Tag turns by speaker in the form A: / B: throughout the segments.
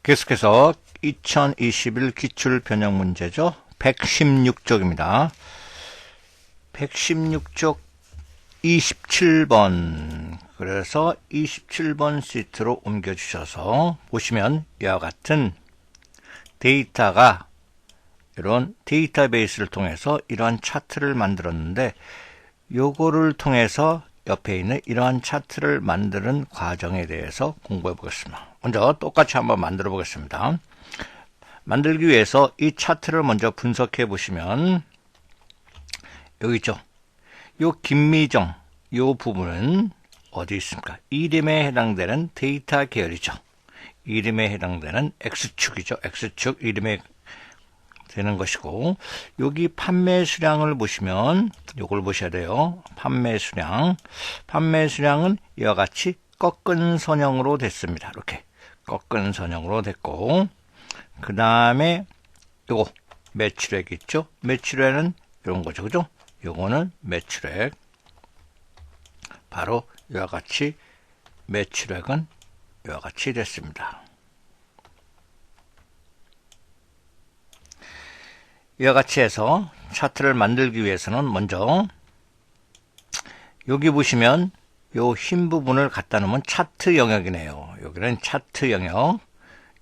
A: 계속해서 2021 기출 변형 문제죠. 116쪽입니다. 116쪽 27번. 그래서 27번 시트로 옮겨주셔서 보시면 이와 같은 데이터가 이런 데이터베이스를 통해서 이러한 차트를 만들었는데 요거를 통해서 옆에 있는 이러한 차트를 만드는 과정에 대해서 공부해 보겠습니다. 먼저 똑같이 한번 만들어 보겠습니다. 만들기 위해서 이 차트를 먼저 분석해 보시면 여기 있죠. 요 김미정 요 부분은 어디 있습니까? 이름에 해당되는 데이터 계열이죠. 이름에 해당되는 X축이죠. X축 이름에 되는 것이고, 여기 판매 수량을 보시면 요걸 보셔야 돼요. 판매 수량. 판매 수량은 이와 같이 꺾은 선형으로 됐습니다. 이렇게 꺾은 선형으로 됐고, 그 다음에 요거 매출액 있죠. 매출액은 이런 거죠. 그죠? 요거는 매출액. 바로 이와 같이 매출액은 이와 같이 됐습니다. 이와 같이 해서 차트를 만들기 위해서는 먼저 여기 보시면 요 흰 부분을 갖다 놓으면 차트 영역이네요. 여기는 차트 영역.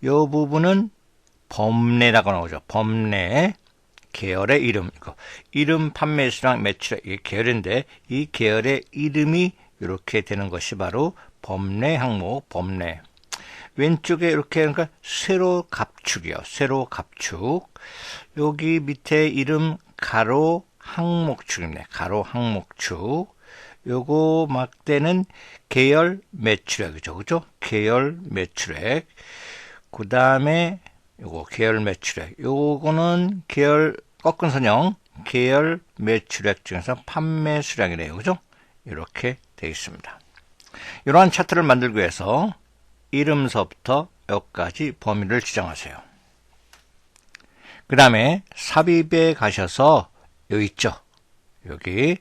A: 요 부분은 범례라고 나오죠. 범례. 계열의 이름. 이름, 판매 수량, 매출액. 이 계열인데 이 계열의 이름이 이렇게 되는 것이 바로 범례 항목, 범례. 왼쪽에 이렇게 그러니까 세로 갑축이요. 세로 갑축. 여기 밑에 이름 가로 항목축입니다. 가로 항목축. 요거 막대는 계열 매출액이죠. 그죠? 계열 매출액. 그 다음에 요거 계열 매출액. 요거는 계열 꺾은 선형 계열 매출액 중에서 판매 수량이네요. 그죠? 이렇게 되어 있습니다. 이러한 차트를 만들기 위해서 이름서부터 여기까지 범위를 지정하세요. 그 다음에 삽입에 가셔서 여기 있죠. 여기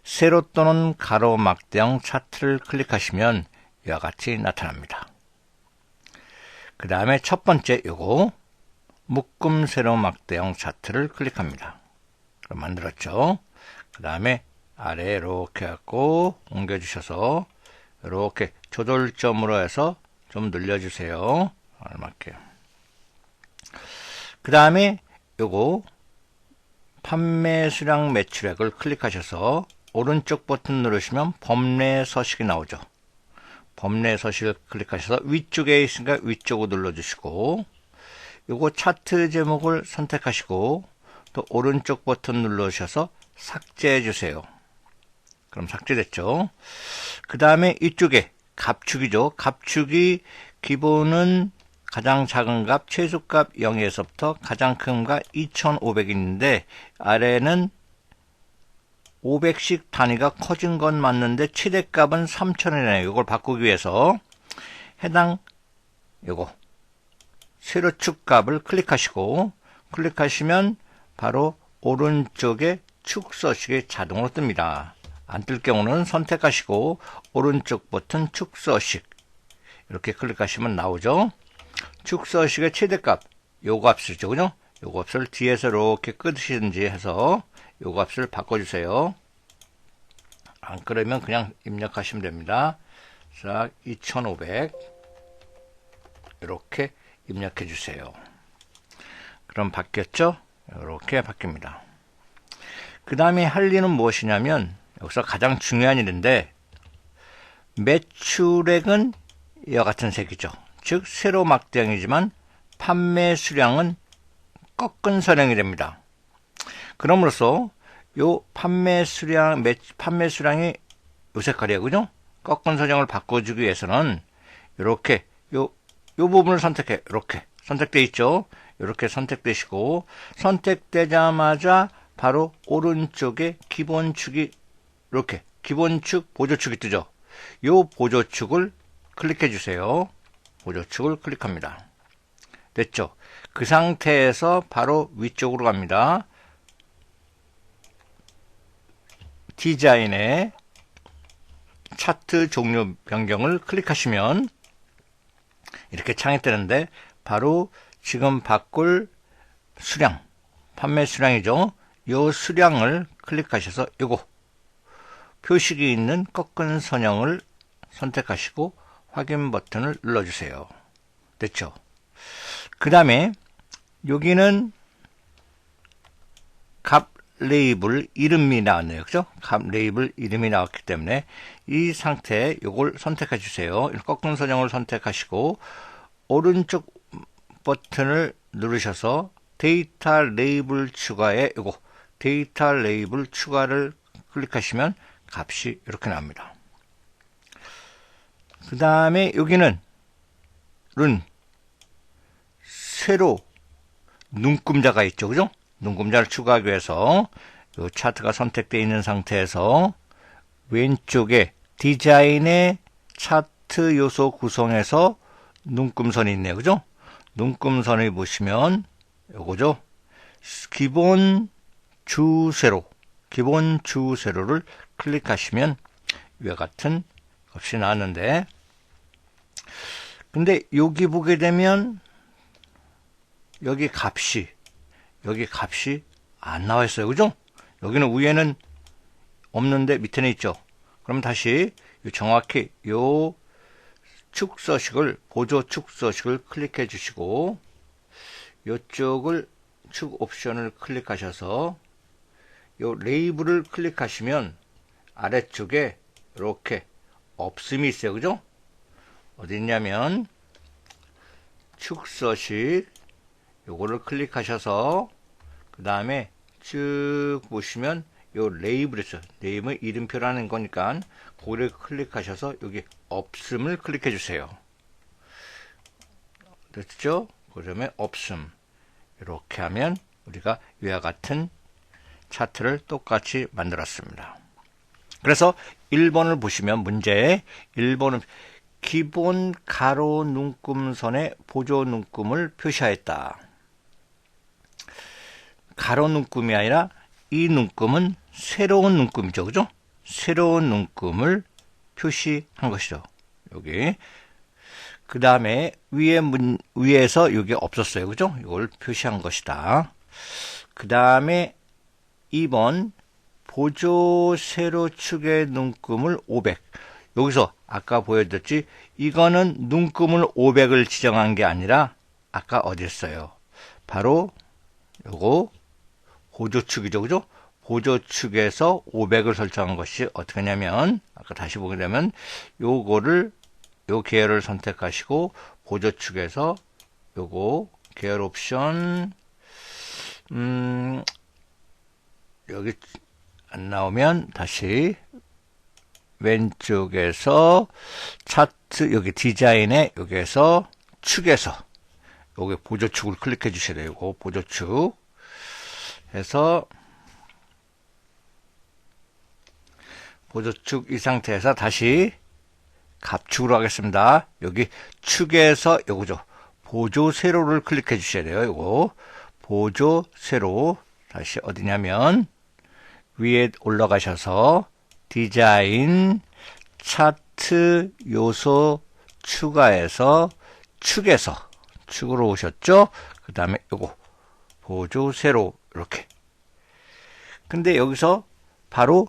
A: 세로 또는 가로 막대형 차트를 클릭하시면 이와 같이 나타납니다. 그 다음에 첫 번째 요거 묶음 세로 막대형 차트를 클릭합니다. 그럼 만들었죠. 그 다음에 아래 이렇게 갖고 옮겨주셔서 이렇게 조절점으로 해서 좀 늘려주세요. 알맞게. 그 다음에 요거 판매 수량 매출액을 클릭하셔서 오른쪽 버튼 누르시면 범례 서식이 나오죠. 범례 서식을 클릭하셔서 위쪽에 있으니까 위쪽으로 눌러주시고 요거 차트 제목을 선택하시고 또 오른쪽 버튼 눌러주셔서 삭제해 주세요. 그럼 삭제됐죠. 그 다음에 이쪽에 갑축이죠. 갑축이 기본은 가장 작은 값, 최소값 0에서부터 가장 큰 값 2500이 있는데 아래는 500씩 단위가 커진 건 맞는데 최대값은 3000이네요. 이걸 바꾸기 위해서 해당 요거 세로축 값을 클릭하시고 클릭하시면 바로 오른쪽에 축 서식이 자동으로 뜹니다. 안 뜰 경우는 선택하시고 오른쪽 버튼 축 서식 이렇게 클릭하시면 나오죠. 축 서식의 최대값 요 값이죠. 그죠? 요 값을 뒤에서 이렇게 끄시든지 해서 요 값을 바꿔주세요. 안 그러면 그냥 입력하시면 됩니다. 자, 2500 이렇게 입력해 주세요. 그럼 바뀌었죠? 이렇게 바뀝니다. 그 다음에 할 일은 무엇이냐면 여기서 가장 중요한 일인데 매출액은 이와 같은 색이죠. 즉 세로 막대형이지만 판매 수량은 꺾은 선형이 됩니다. 그럼으로써 요 판매 수량이 요 색깔이에요. 그죠? 꺾은 선형을 바꿔주기 위해서는 이렇게 요 부분을 선택해. 이렇게 선택되어 있죠. 이렇게 선택되시고 선택되자마자 바로 오른쪽에 기본축이 이렇게 기본축 보조축이 뜨죠. 요 보조축을 클릭해 주세요. 보조축을 클릭합니다. 됐죠? 그 상태에서 바로 위쪽으로 갑니다. 디자인에 차트 종류 변경을 클릭하시면 이렇게 창이 뜨는데 바로 지금 바꿀 수량, 판매 수량이죠. 요 수량을 클릭하셔서 요거 표식이 있는 꺾은 선형을 선택하시고 확인 버튼을 눌러주세요. 됐죠? 그 다음에 여기는 값 레이블 이름이 나왔네요. 그죠? 값 레이블 이름이 나왔기 때문에 이 상태에 요걸 선택해 주세요. 꺾은 선형을 선택하시고 오른쪽 버튼을 누르셔서 데이터 레이블 추가에 요거 데이터 레이블 추가를 클릭하시면 값이 이렇게 나옵니다. 그 다음에 여기는 새로 눈금자가 있죠. 그죠? 눈금자를 추가하기 위해서 이 차트가 선택되어 있는 상태에서 왼쪽에 디자인의 차트 요소 구성에서 눈금선이 있네요. 그죠? 눈금선을 보시면 요거죠. 기본 주세로를 클릭하시면 이와 같은 값이 나왔는데, 근데 여기 보게 되면 여기 값이 안 나와 있어요. 그죠? 여기는 위에는 없는데 밑에는 있죠. 그럼 다시 정확히 요 축서식을 보조 축서식을 클릭해 주시고 이쪽을 축 옵션을 클릭하셔서 요 레이블을 클릭하시면 아래쪽에 이렇게 없음이 있어요. 그죠? 어디 있냐면 축서식 요거를 클릭하셔서 그 다음에 쭉 보시면 요 레이블에서 네임의 이름표라는 거니까 그거를 클릭하셔서 여기 없음을 클릭해 주세요. 됐죠? 그러면 없음 이렇게 하면 우리가 이와 같은 차트를 똑같이 만들었습니다. 그래서 1번을 보시면 문제에 1번은 기본 가로 눈금선에 보조 눈금을 표시하였다. 가로 눈금이 아니라 이 눈금은 새로운 눈금이죠. 그죠? 새로운 눈금을 표시한 것이죠. 여기. 그 다음에 위에서 여기 없었어요. 그죠? 이걸 표시한 것이다. 그 다음에 2번 보조 세로 축의 눈금을 500. 여기서 아까 보여드렸지 이거는 눈금을 500을 지정한 게 아니라 아까 어디 있어요? 바로 요거 보조축이죠. 그죠? 보조축에서 500을 설정한 것이 어떻게 하냐면 아까 다시 보게 되면 요거를 요 계열을 선택하시고 보조축에서 요거 계열 옵션 여기 안 나오면 다시 왼쪽에서 차트 여기 디자인에 여기에서 축에서 여기 보조축을 클릭해 주셔야 돼요. 이거 보조축 해서 보조축 이 상태에서 다시 값축으로 하겠습니다. 여기 축에서 요거죠. 보조 세로를 클릭해 주셔야 돼요. 이거 보조 세로 다시 어디냐면 위에 올라가셔서 디자인 차트 요소 추가해서 축으로 오셨죠. 그 다음에 요거 보조 세로 이렇게. 근데 여기서 바로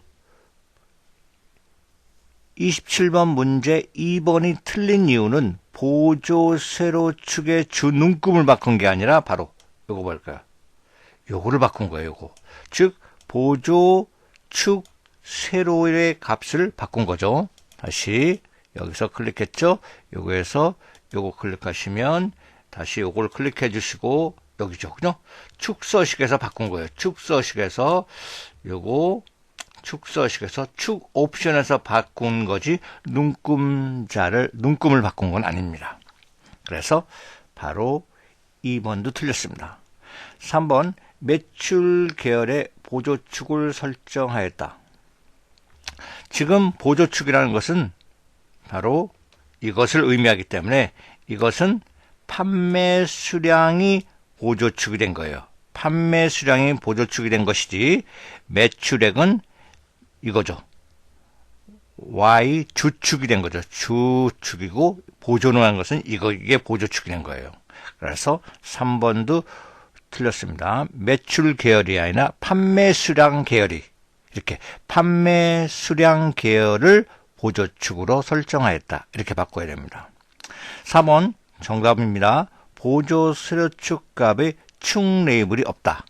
A: 27번 문제 2번이 틀린 이유는 보조 세로 축의 주 눈금을 바꾼 게 아니라 바로 요거 뭘까요? 요거를 바꾼 거예요. 요거. 즉 보조 축 세로의 값을 바꾼 거죠. 다시 여기서 클릭했죠. 요거에서 요거 클릭하시면 다시 요걸 클릭해 주시고 여기죠. 그죠? 축서식에서 바꾼 거예요. 축서식에서 요거 축서식에서 축 옵션에서 바꾼 거지 눈금을 바꾼 건 아닙니다. 그래서 바로 2번도 틀렸습니다. 3번 매출 계열의 보조축을 설정하였다. 지금 보조축이라는 것은 바로 이것을 의미하기 때문에 이것은 판매 수량이 보조축이 된 거예요. 판매 수량이 보조축이 된 것이지 매출액은 이거죠. Y 주축이 된 거죠. 주축이고 보조는 한 것은 이게 보조축이 된 거예요. 그래서 3번도 틀렸습니다. 매출 계열이 아니라 판매 수량 계열이, 이렇게 판매 수량 계열을 보조축으로 설정하였다. 이렇게 바꿔야 됩니다. 4번 정답입니다. 보조수료축 값의 축 레이블이 없다.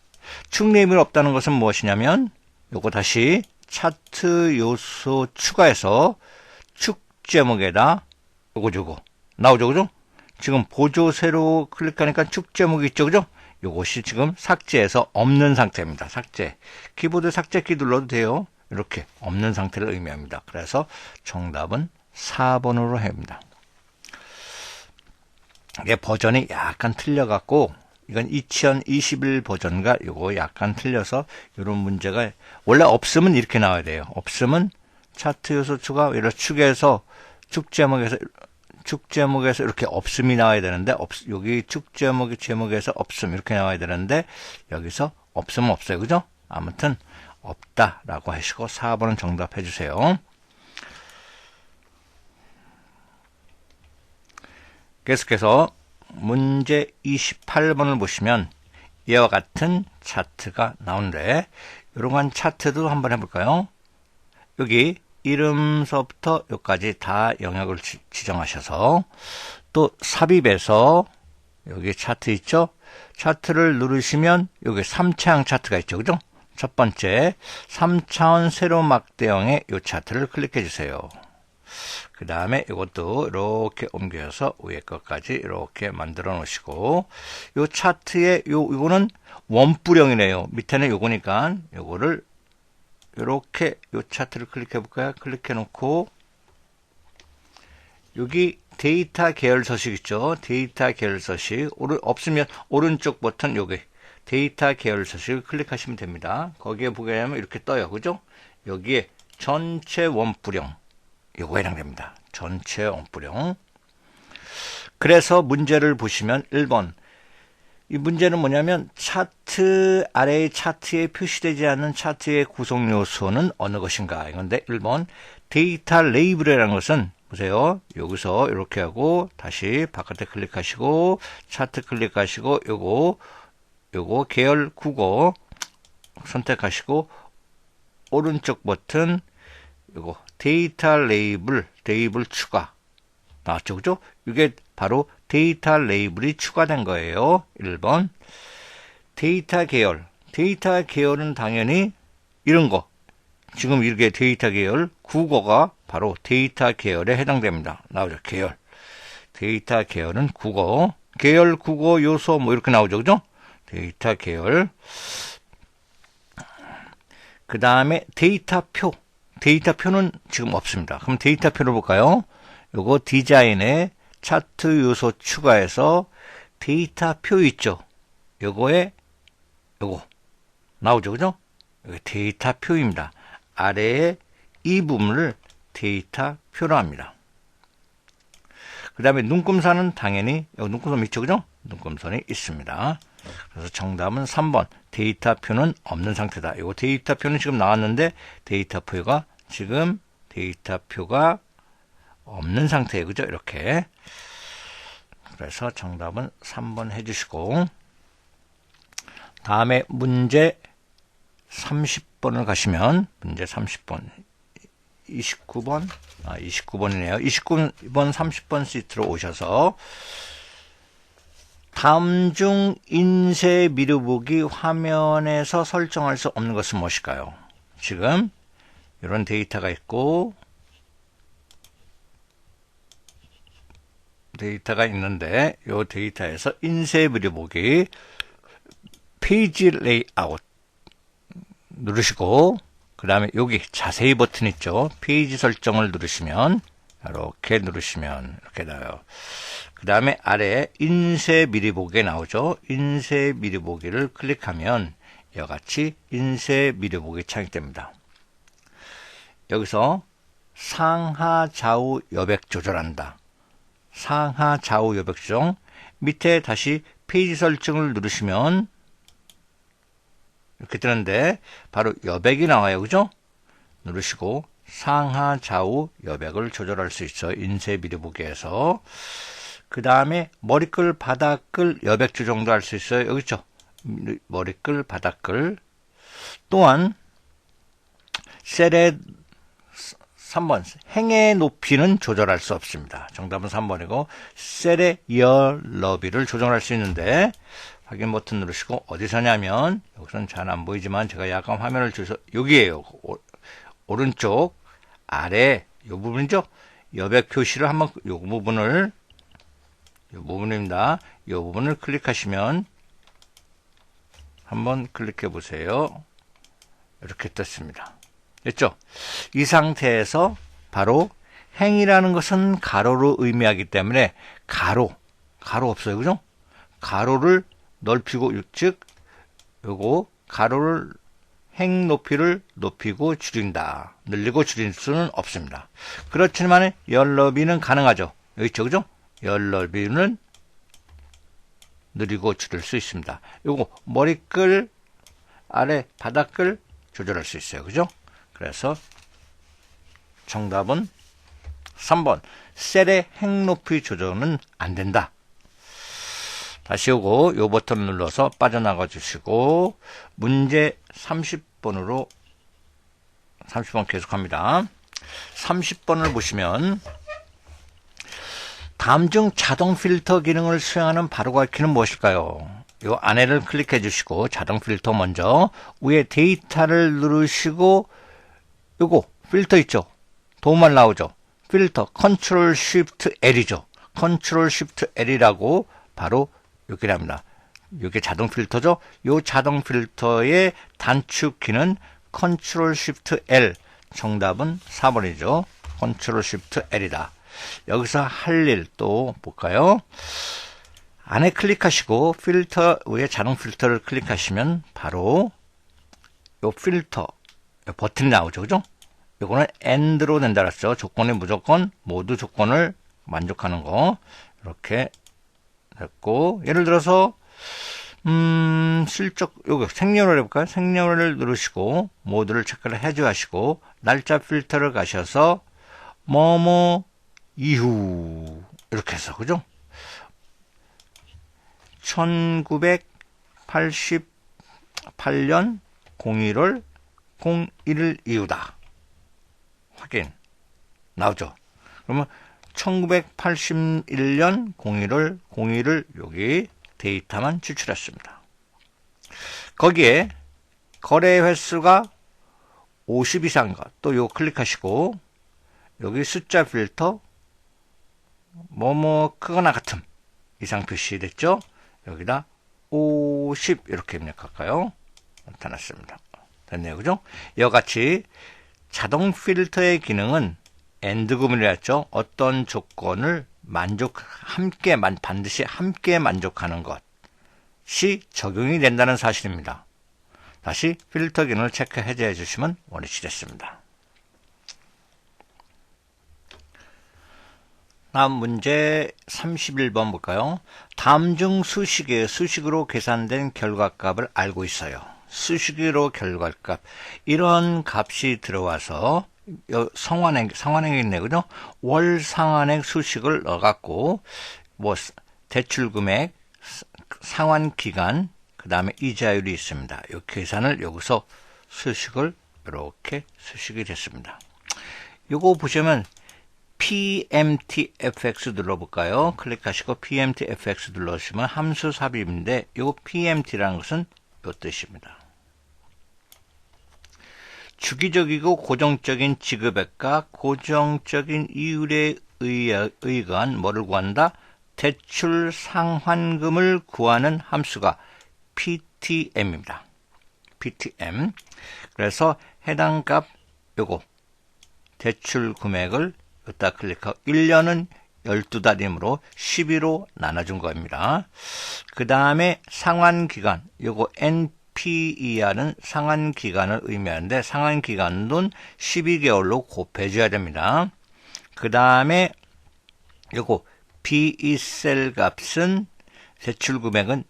A: 축 레이블이 없다는 것은 무엇이냐면 요거 다시 차트 요소 추가해서 축 제목에다 요거 나오죠, 그죠? 지금 보조 세로 클릭하니까 축 제목이 있죠, 그죠? 요것이 지금 삭제해서 없는 상태입니다. 삭제. 키보드 삭제키 눌러도 돼요. 이렇게 없는 상태를 의미합니다. 그래서 정답은 4번으로 합니다. 이게 버전이 약간 틀려갖고 이건 2021 버전과 요거 약간 틀려서 이런 문제가 원래 없으면 이렇게 나와야 돼요. 없으면 차트 요소 추가 이런 축에서 축 제목에서 이렇게 없음이 나와야 되는데 여기 축 제목에서 없음 이렇게 나와야 되는데 여기서 없으면 없어요. 그죠? 아무튼 없다라고 하시고 4번은 정답해 주세요. 계속해서 문제 28번을 보시면 이와 같은 차트가 나오는데 이런 차트도 한번 해볼까요? 여기 이름서부터 여기까지 다 영역을 지정하셔서 또 삽입해서 여기 차트 있죠? 차트를 누르시면 여기 3차원 차트가 있죠. 그죠? 첫 번째 3차원 세로 막대형의 이 차트를 클릭해 주세요. 그 다음에 이것도 이렇게 옮겨서 위에 것까지 이렇게 만들어 놓으시고 이 차트에 요거는 원뿔형이네요. 밑에는 요거니까 요거를 이렇게 요 차트를 클릭해 볼까요? 클릭해 놓고 여기 데이터 계열 서식 있죠? 데이터 계열 서식 없으면 오른쪽 버튼 여기 데이터 계열 서식을 클릭하시면 됩니다. 거기에 보게 되면 이렇게 떠요. 그죠? 여기에 전체 원뿔형 요거 해당됩니다. 전체 원뿔형. 그래서 문제를 보시면 1번 이 문제는 뭐냐면 차트 아래의 차트에 표시되지 않는 차트의 구성 요소는 어느 것인가 이건데 1번 데이터 레이블이라는 것은 보세요. 여기서 이렇게 하고 다시 바깥에 클릭하시고 차트 클릭하시고 요거 계열 국어 선택하시고 오른쪽 버튼 요거 데이터 레이블 추가 나왔죠, 그죠? 이게 바로 데이터 레이블이 추가된 거예요. 1번 데이터 계열은 당연히 이런 거 지금 이렇게 데이터 계열 국어가 바로 데이터 계열에 해당됩니다. 나오죠, 계열 데이터 계열은 국어 계열 국어 요소 뭐 이렇게 나오죠, 그죠? 데이터 계열 그 다음에 데이터표는 지금 없습니다. 그럼 데이터표를 볼까요? 요거 디자인에 차트 요소 추가해서 데이터표 있죠? 요거 나오죠, 그죠? 여기 데이터표입니다. 아래에 이 부분을 데이터표로 합니다. 그 다음에 눈금선은 당연히 여기 눈금선 있죠, 그죠? 눈금선이 있습니다. 그래서 정답은 3번 데이터표는 없는 상태다. 이거 데이터표는 지금 나왔는데 데이터표가 없는 상태예요. 그죠? 이렇게. 그래서 정답은 3번 해주시고 다음에 문제 30번을 가시면 문제 30번 29번이네요. 29번 30번 시트로 오셔서 다음 중 인쇄 미루보기 화면에서 설정할 수 없는 것은 무엇일까요? 지금 이런 데이터가 있고 데이터가 있는데 이 데이터에서 인쇄 미루보기 페이지 레이아웃 누르시고 그 다음에 여기 자세히 버튼 있죠. 페이지 설정을 누르시면 이렇게 누르시면 이렇게 나와요. 그 다음에 아래에 인쇄 미리 보기 나오죠. 인쇄 미리 보기를 클릭하면 이와 같이 인쇄 미리 보기 창이 뜹니다. 여기서 상하 좌우 여백 조절한다. 상하 좌우 여백 조정 밑에 다시 페이지 설정을 누르시면 이렇게 뜨는데 바로 여백이 나와요. 그죠? 누르시고 상하 좌우 여백을 조절할 수 있어요. 인쇄 미리 보기에서. 그 다음에 머리끌, 바닥끌, 여백주 정도 할 수 있어요. 여기 있죠? 머리끌, 바닥끌. 또한 셀의 3번 행의 높이는 조절할 수 없습니다. 정답은 3번이고 셀의 열 너비를 조정할 수 있는데 확인 버튼 누르시고 어디서냐면 여기서는 잘 안 보이지만 제가 약간 화면을 줄여서 여기에요. 오른쪽 아래 이 부분이죠. 여백 표시를 한번 이 부분입니다. 이 부분을 클릭하시면 한번 클릭해 보세요. 이렇게 떴습니다. 됐죠? 이 상태에서 바로 행이라는 것은 가로로 의미하기 때문에 가로 없어요. 그죠? 가로를 넓히고, 즉 요거 가로를 행 높이를 높이고 줄인다. 늘리고 줄일 수는 없습니다. 그렇지만 열 너비는 가능하죠. 여기 있죠. 그죠? 열 너비는 늘리고 줄일 수 있습니다. 요거 머리끌, 아래 바닥끌 조절할 수 있어요. 그죠? 그래서 정답은 3번 셀의 행 높이 조절은 안 된다. 다시 오고 요 버튼을 눌러서 빠져나가 주시고 문제 30번 계속합니다. 30번을 보시면 다음 중 자동 필터 기능을 수행하는 바로가 키는 무엇일까요? 요 안에를 클릭해 주시고 자동 필터 먼저 위에 데이터를 누르시고 요거 필터 있죠? 도움만 나오죠? 필터 컨트롤 쉬프트 L이죠. 컨트롤 쉬프트 L이라고 바로 여기랍니다. 이게 자동 필터죠? 요 자동 필터의 단축키는 컨트롤 쉬프트 L. 정답은 4번이죠. 컨트롤 쉬프트 L이다. 여기서 할 일 또 볼까요? 안에 클릭하시고 필터 위에 자동 필터를 클릭하시면 바로 요 필터 요 버튼이 나오죠. 그죠? 요거는 AND로 된다 그랬죠. 조건이 무조건 모두 조건을 만족하는 거. 이렇게 됐고 예를 들어서 실적 요거 생년월 해볼까요? 생년월을 누르시고 모두를 체크를 해제하시고 날짜 필터를 가셔서 뭐뭐 이후 이렇게 해서 그죠? 1988년 01월 01일 이후다. 확인 나오죠. 그러면 1981년 01월 01일 여기 데이터만 추출했습니다. 거기에 거래 횟수가 50 이상인가 또 요 클릭하시고 여기 숫자 필터 뭐뭐 크거나 같음 이상 표시됐죠? 여기다 50 이렇게 입력할까요? 나타났습니다. 됐네요. 그죠? 이와 같이 자동 필터의 기능은 AND 구문이라 했죠. 어떤 조건을 반드시 함께 만족하는 것이 적용이 된다는 사실입니다. 다시 필터 기능을 체크 해제해 주시면 원위치 됐습니다. 다음 문제 31번 볼까요? 다음 중 수식으로 계산된 결과값을 알고 있어요. 수식으로 결과값. 이런 값이 들어와서 상환액이 있네, 그죠? 월 상환액 수식을 넣어갖고, 대출 금액, 상환 기간, 그 다음에 이자율이 있습니다. 이 계산을 여기서 이렇게 수식이 됐습니다. 요거 보시면, PMTFX 눌러볼까요? 클릭하시고 PMTFX 눌러주시면 함수 삽입인데 요 PMT라는 것은 요 뜻입니다. 주기적이고 고정적인 지급액과 고정적인 이율에 의한 뭐를 구한다? 대출 상환금을 구하는 함수가 PTM입니다. PTM. 그래서 해당 값 요거 대출 금액을 여기다 클릭하고 1년은 12달이므로 12로 나눠준 겁니다. 그 다음에 상환기간, 요거 NPER은 상환기간을 의미하는데 상환기간은 12개월로 곱해줘야 됩니다. 그 다음에 요거 BE셀 값은 대출금액은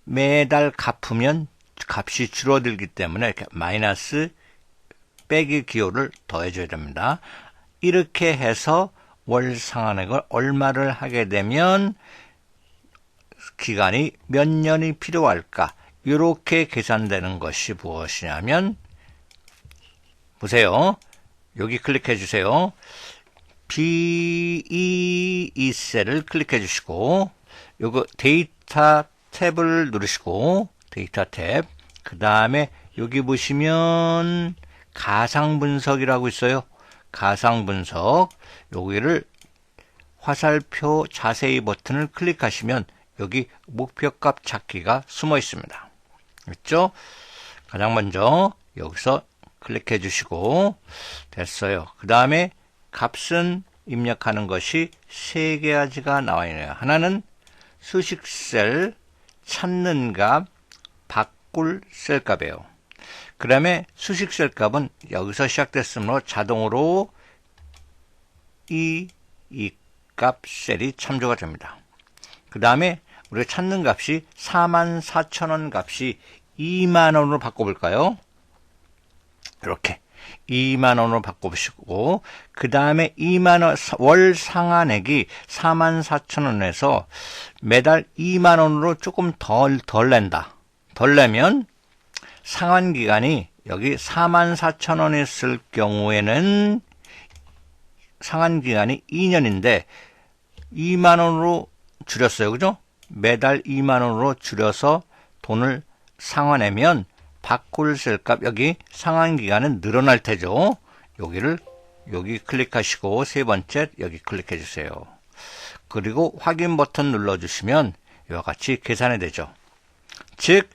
A: 매달 갚으면 값이 줄어들기 때문에 이렇게 마이너스 빼기 기호를 더해줘야 됩니다. 이렇게 해서 월 상환액을 얼마를 하게 되면 기간이 몇 년이 필요할까? 이렇게 계산되는 것이 무엇이냐면 보세요. 여기 클릭해 주세요. B2 셀을 클릭해 주시고 요거 데이터 탭을 누르시고 데이터 탭 그 다음에 여기 보시면 가상분석이라고 있어요. 가상분석 여기를 화살표 자세히 버튼을 클릭하시면 여기 목표값 찾기가 숨어 있습니다. 그렇죠? 가장 먼저 여기서 클릭해 주시고 됐어요. 그 다음에 값은 입력하는 것이 세 가지가 나와 있네요. 하나는 수식셀 찾는 값, 바꿀 셀 값이에요. 그 다음에 수식셀 값은 여기서 시작됐으므로 자동으로 이 값 셀이 참조가 됩니다. 그 다음에 우리가 찾는 값이 44,000원 값이 2만원으로 바꿔볼까요? 이렇게 2만원으로 바꿔보시고 그 다음에 2만원 월 상환액이 44,000원에서 매달 2만원으로 조금 덜 낸다. 덜 내면 상환기간이 여기 44,000원이었을 경우에는 상환기간이 2년인데 2만원으로 줄였어요. 그죠? 매달 2만원으로 줄여서 돈을 상환하면 바꿀 셀값 여기 상환기간은 늘어날 테죠. 여기 클릭하시고 세 번째 여기 클릭해 주세요. 그리고 확인 버튼 눌러주시면 이와 같이 계산이 되죠. 즉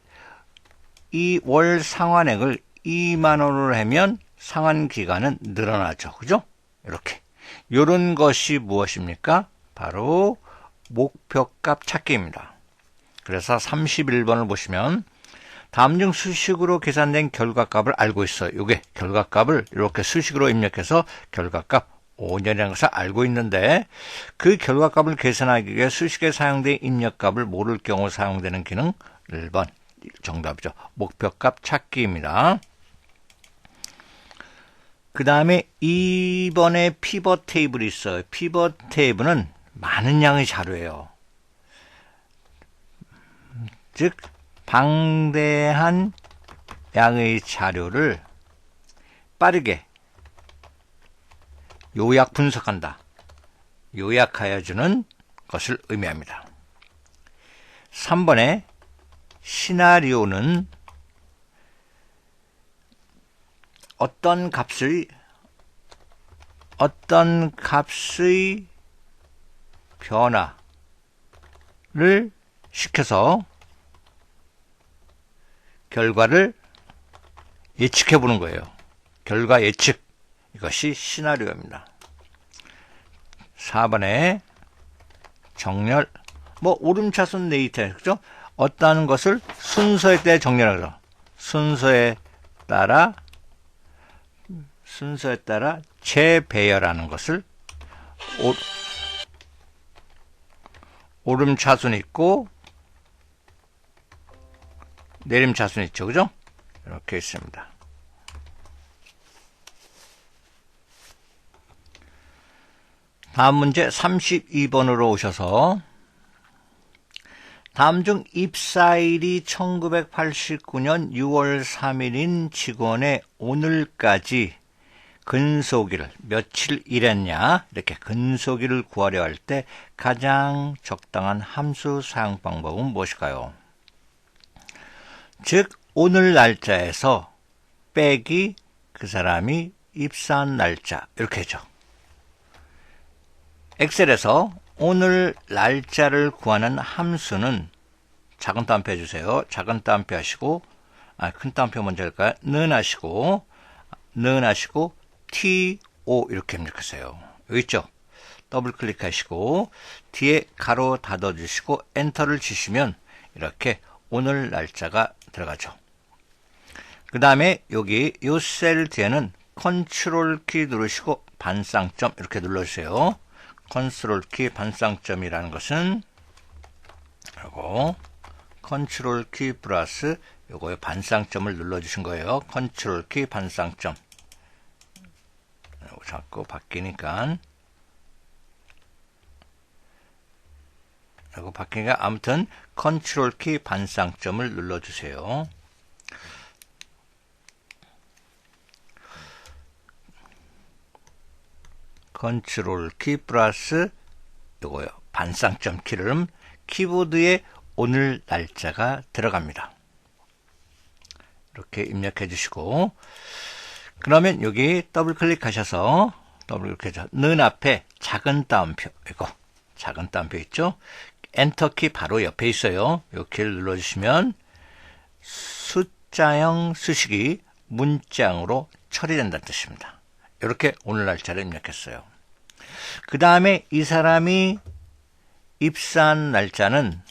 A: 이 월 상환액을 2만원으로 하면 상환기간은 늘어나죠. 그죠? 이렇게 이런 것이 무엇입니까? 바로 목표값 찾기입니다. 그래서 31번을 보시면 다음 중 수식으로 계산된 결과값을 알고 있어요. 이게 결과값을 이렇게 수식으로 입력해서 결과값 5년이라는 것을 알고 있는데 그 결과값을 계산하기 위해 수식에 사용된 입력값을 모를 경우 사용되는 기능 1번 정답이죠. 목표값 찾기입니다. 그 다음에 2번에 피벗 테이블이 있어요. 피벗 테이블은 많은 양의 자료예요. 즉 방대한 양의 자료를 빠르게 요약 분석한다. 요약하여 주는 것을 의미합니다. 3번에 시나리오는 어떤 값의 변화를 시켜서 결과를 예측해 보는 거예요. 결과 예측. 이것이 시나리오입니다. 4번에 정렬, 오름차순 데이터, 그죠? 어떠한 것을 순서에 따라 정렬하죠. 순서에 따라 재배열하는 것을 오름차순이 있고 내림차순이 있죠. 그죠? 이렇게 있습니다. 다음 문제 32번으로 오셔서 다음 중 입사일이 1989년 6월 3일인 직원의 오늘까지 근속일 며칠 일했냐 이렇게 근속일을 구하려 할 때 가장 적당한 함수 사용 방법은 무엇일까요? 즉 오늘 날짜에서 빼기 그 사람이 입사한 날짜 이렇게 하죠. 엑셀에서 오늘 날짜를 구하는 함수는 작은 따옴표 해주세요. 작은 따옴표 하시고 큰 따옴표 먼저 할까요? 는 하시고 TO 이렇게 입력하세요. 여기 있죠? 더블 클릭하시고 뒤에 가로 닫아주시고 엔터를 치시면 이렇게 오늘 날짜가 들어가죠. 그 다음에 여기 이 셀 뒤에는 컨트롤 키 누르시고 반쌍점 이렇게 눌러주세요. 컨트롤 키 반쌍점이라는 것은 요거 컨트롤 키 플러스 요거에 반쌍점을 눌러주신 거예요. 컨트롤 키 반쌍점. 요거 자꾸 바뀌니까 라고 바뀌니까 아무튼 컨트롤 키 반쌍점을 눌러주세요. 컨트롤 키 플러스 요거요. 반쌍점 키를 키보드에 오늘 날짜가 들어갑니다. 이렇게 입력해 주시고 그러면 여기 더블 클릭하셔서 는 앞에 작은 따옴표 이거 작은 따옴표 있죠? 엔터키 바로 옆에 있어요. 이 키를 눌러주시면 숫자형 수식이 문장으로 처리된다는 뜻입니다. 이렇게 오늘 날짜를 입력했어요. 그 다음에 이 사람이 입사한 날짜는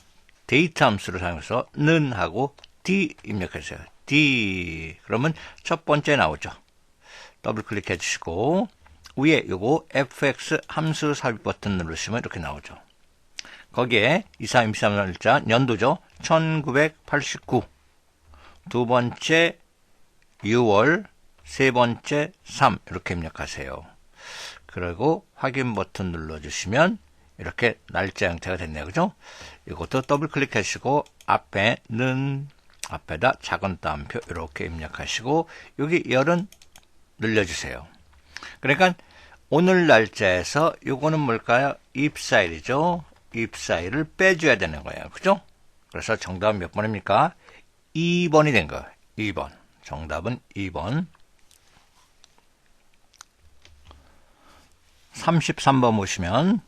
A: 데이터 함수를 사용해서 는 하고 D 입력해주세요. D 그러면 첫 번째 나오죠. 더블 클릭해 주시고 위에 요거 fx 함수 삽입 버튼 누르시면 이렇게 나오죠. 거기에 2323 날짜 연도죠. 1989 두 번째 6월 세 번째 3 이렇게 입력하세요. 그리고 확인 버튼 눌러주시면 이렇게 날짜 형태가 됐네요. 그죠? 이것도 더블 클릭하시고 앞에는 앞에다 작은 따옴표 이렇게 입력하시고 여기 열은 늘려주세요. 그러니까 오늘 날짜에서 요거는 뭘까요? 입사일이죠. 입사일을 빼줘야 되는 거예요. 그죠? 그래서 정답은 몇 번입니까? 2번이 된 거예요. 2번. 정답은 2번. 33번 보시면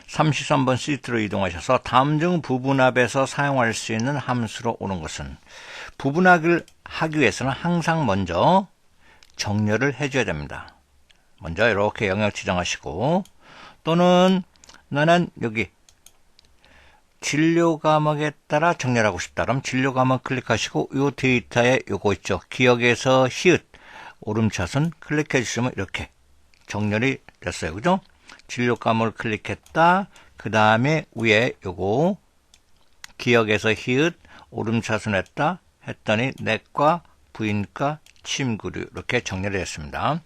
A: 33번 시트로 이동하셔서 다음 중 부분합에서 사용할 수 있는 함수로 오는 것은 부분합을 하기 위해서는 항상 먼저 정렬을 해줘야 됩니다. 먼저 이렇게 영역 지정하시고 또는 나는 여기 진료 과목에 따라 정렬하고 싶다. 그럼 진료 과목 클릭하시고 이 데이터에 요거 있죠. 기억에서 히읗 오름차순 클릭해 주시면 이렇게 정렬이 됐어요. 그죠? 진료 과목을 클릭했다. 그 다음에 위에 요거 기억에서 히읗 오름차순 했다. 했더니 내과, 부인과, 침구류 이렇게 정렬이 됐습니다.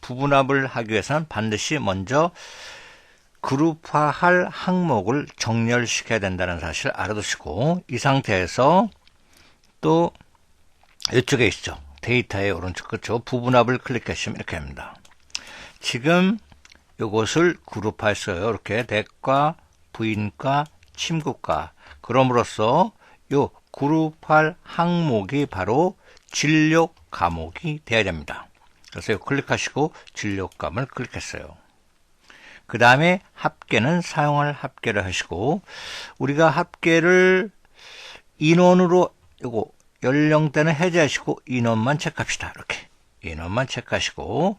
A: 부분합을 하기 위해서는 반드시 먼저 그룹화할 항목을 정렬시켜야 된다는 사실을 알아두시고 이 상태에서 또 이쪽에 있죠. 데이터의 오른쪽 끝쪽 부분합을 클릭하시면 이렇게 합니다. 지금 이것을 그룹화했어요. 이렇게 내과, 부인과, 침구과 그럼으로써 요 그룹할 항목이 바로 진료 과목이 되어야 됩니다. 그래서 이거 클릭하시고 진료 과목을 클릭했어요. 그 다음에 합계는 사용할 합계를 하시고 우리가 합계를 인원으로 요거 연령대는 해제하시고 인원만 체크합시다. 이렇게 인원만 체크하시고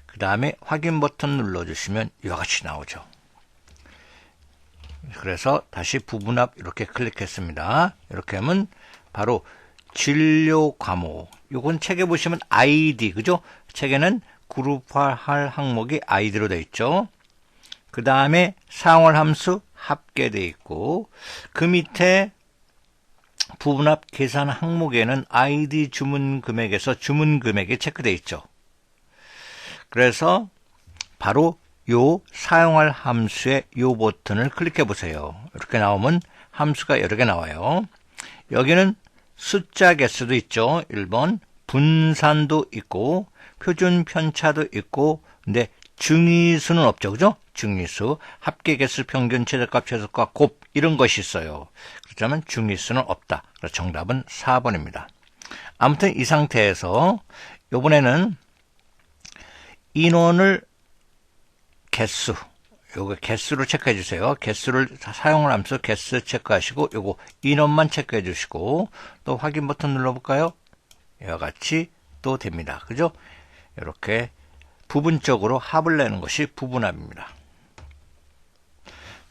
A: 그 다음에 확인 버튼 눌러주시면 이와 같이 나오죠. 그래서 다시 부분합 이렇게 클릭했습니다. 이렇게 하면 바로 진료 과목 요건 책에 보시면 ID 그죠? 책에는 그룹화할 항목이 ID로 되어 있죠. 그 다음에 사용할 함수 합계되어 있고 그 밑에 부분합 계산 항목에는 ID 주문 금액에서 주문 금액이 체크되어 있죠. 그래서 바로 요 사용할 함수의 요 버튼을 클릭해 보세요. 이렇게 나오면 함수가 여러 개 나와요. 여기는 숫자 개수도 있죠. 1번 분산도 있고 표준 편차도 있고 근데 증의수는 없죠. 그죠? 증의수, 합계 개수, 평균, 최저값, 최소값, 곱 이런 것이 있어요. 그렇다면 증의수는 없다. 그래서 정답은 4번입니다. 아무튼 이 상태에서 이번에는 인원을 개수, 요거 개수를 체크해 주세요. 개수를 사용할 함수 개수 체크하시고 요거 인원만 체크해 주시고 또 확인 버튼 눌러볼까요? 이와 같이 또 됩니다. 그죠? 이렇게 부분적으로 합을 내는 것이 부분합입니다.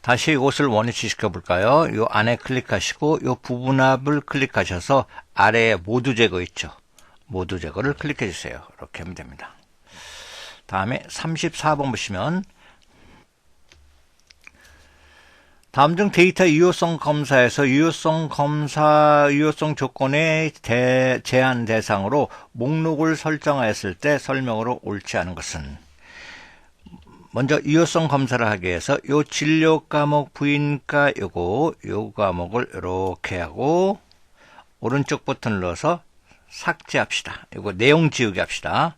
A: 다시 이것을 원위치 시켜볼까요? 이 안에 클릭하시고 이 부분합을 클릭하셔서 아래에 모두 제거 있죠. 모두 제거를 클릭해 주세요. 이렇게 하면 됩니다. 다음에 34번 보시면 다음 중 데이터 유효성 검사에서 유효성 조건의 제한 대상으로 목록을 설정하였을 때 설명으로 옳지 않은 것은 먼저 유효성 검사를 하기 위해서 요 진료 과목 부인과 요 과목을 이렇게 하고 오른쪽 버튼을 눌러서 삭제합시다. 요거 내용 지우기 합시다.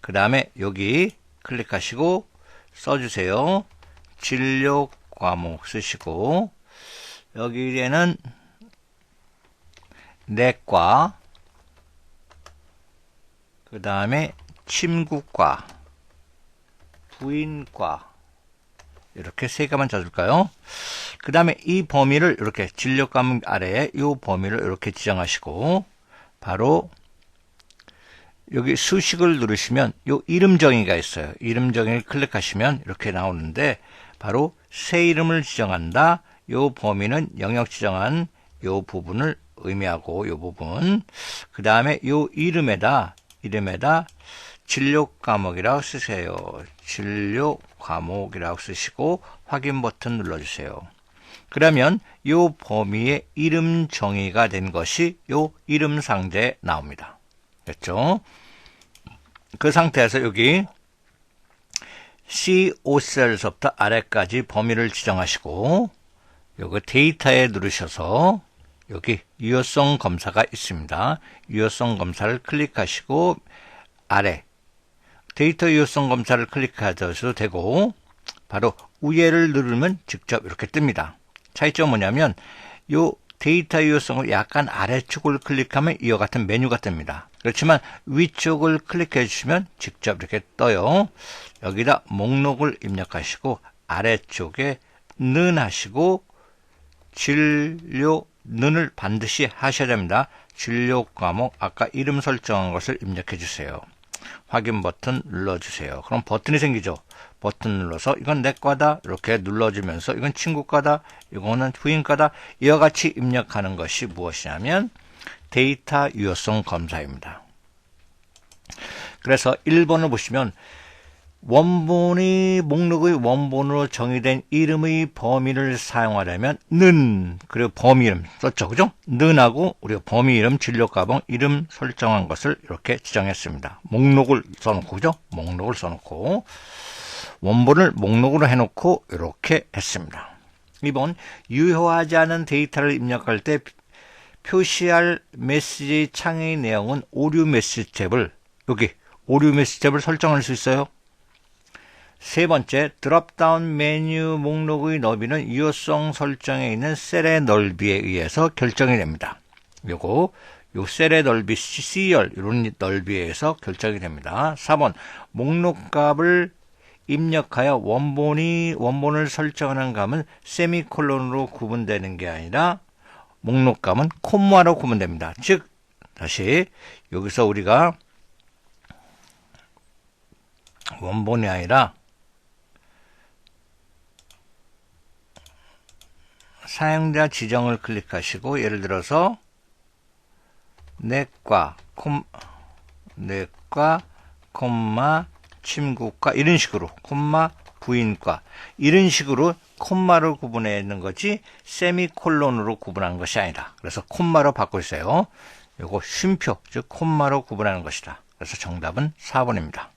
A: 그 다음에 여기 클릭하시고 써주세요. 진료 과목 쓰시고 여기에는 내과, 그 다음에 침구과, 부인과 이렇게 세 개만 찾을까요? 그 다음에 이 범위를 이렇게 진료 과목 아래에 이 범위를 이렇게 지정하시고 바로 여기 수식을 누르시면 요 이름 정의가 있어요. 이름 정의를 클릭하시면 이렇게 나오는데 바로 새 이름을 지정한다. 요 범위는 영역 지정한 요 부분을 의미하고 요 부분. 그 다음에 요 이름에다 진료 과목이라고 쓰세요. 진료 과목이라고 쓰시고 확인 버튼 눌러주세요. 그러면 요 범위의 이름 정의가 된 것이 요 이름 상자에 나옵니다. 됐죠? 그 상태에서 여기 C5셀서부터 아래까지 범위를 지정하시고 요거 데이터에 누르셔서 여기 유효성 검사가 있습니다. 유효성 검사를 클릭하시고 아래 데이터 유효성 검사를 클릭하셔도 되고 바로 위에를 누르면 직접 이렇게 뜹니다. 차이점은 뭐냐면 요 데이터 유효성을 약간 아래쪽을 클릭하면 이와 같은 메뉴가 뜹니다. 그렇지만 위쪽을 클릭해 주시면 직접 이렇게 떠요. 여기다 목록을 입력하시고 아래쪽에 는 하시고 진료 는을 반드시 하셔야 됩니다. 진료 과목 아까 이름 설정한 것을 입력해 주세요. 확인 버튼 눌러주세요. 그럼 버튼이 생기죠. 버튼 눌러서 이건 내과다 이렇게 눌러주면서 이건 친구과다 이거는 부인과다 이와 같이 입력하는 것이 무엇이냐면 데이터 유효성 검사입니다. 그래서 1번을 보시면 원본이 목록의 원본으로 정의된 이름의 범위를 사용하려면 는 그리고 범위 이름 썼죠. 그죠? 는하고 우리가 범위 이름 진료 과목 이름 설정한 것을 이렇게 지정했습니다. 목록을 써놓고 그죠? 목록을 써놓고 원본을 목록으로 해놓고 이렇게 했습니다. 2번 유효하지 않은 데이터를 입력할 때 표시할 메시지 창의 내용은 오류 메시지 탭을 여기 오류 메시지 탭을 설정할 수 있어요. 세 번째, 드롭다운 메뉴 목록의 너비는 유효성 설정에 있는 셀의 넓이에 의해서 결정이 됩니다. 요 셀의 넓이 C열 이런 넓이에 의해서 결정이 됩니다. 4번, 목록값을 입력하여 원본을 설정하는 값은 세미콜론으로 구분되는 게 아니라 목록값은 콤마로 구분됩니다. 즉, 다시 여기서 우리가 원본이 아니라 사용자 지정을 클릭하시고 예를 들어서 내과, 콤마, 침구과 이런 식으로 콤마, 부인과 이런 식으로 콤마를 구분해 있는 거지 세미콜론으로 구분하는 것이 아니라 그래서 콤마로 바꿔 주세요. 요거 쉼표 즉 콤마로 구분하는 것이다. 그래서 정답은 4번입니다.